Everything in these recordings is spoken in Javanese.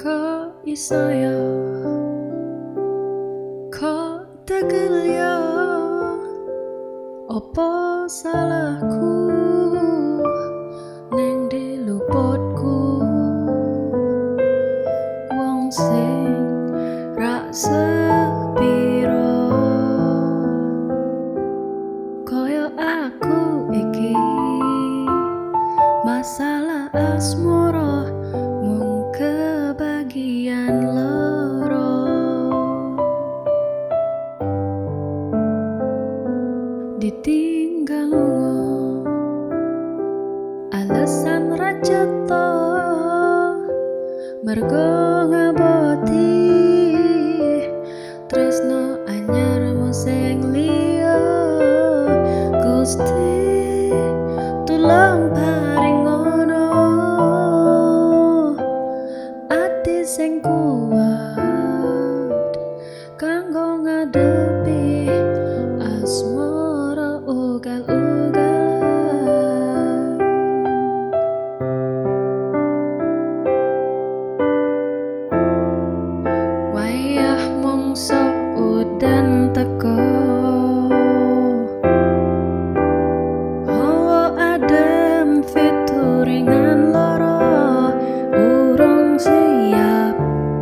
Kok iso yo, kok tegel yo, opo salahku neng diluputku wong sing rak sepiro koyo aku iki masalah asmara mung kebagian loro ditinggal lunga alasan raceta mergo ngaboti tresno anyarmu sing liya Gusti tulung paring ngono ati sing kuat kanggo ngadepi asmara ugal-ugalan wayah mongso udan teko hawa adem fituringan loro urung siap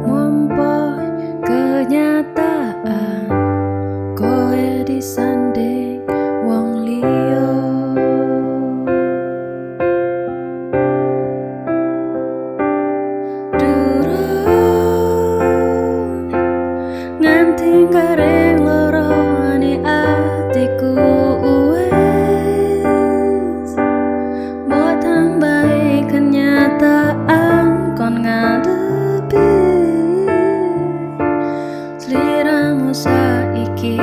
mompo kenyataan koe disanding wong liya durung nganti garing lorone atiku wis mbok tambahi kenyataan kon ngadepi sliramu saiki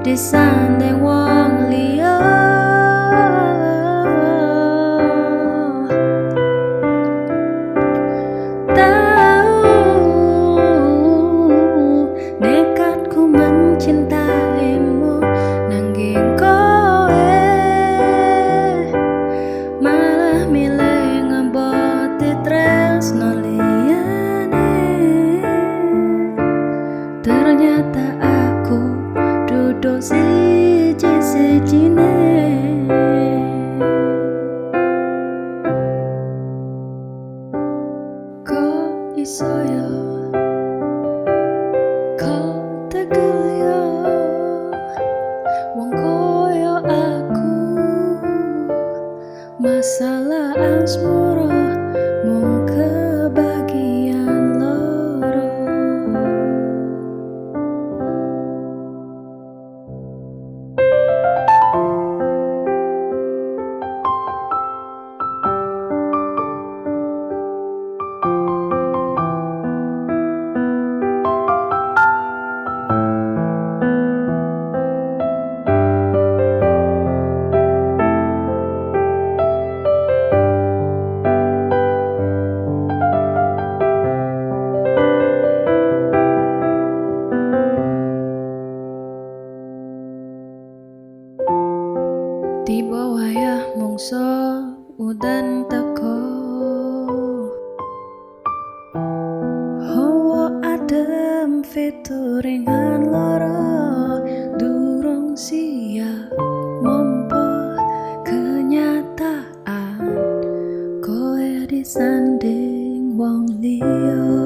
disanding wong liya nekatku mencintaimu nanging kowe malah milih ngeboti tresno liyane ternyata aku duduk siji-sijine kok iso yo kok tegel yo wong koyo aku masalah asmara mung kebagian loro tiba wayah mongso udan teko hawa adem fituringan loro durung siap mompo kenyataan koe disanding wong liya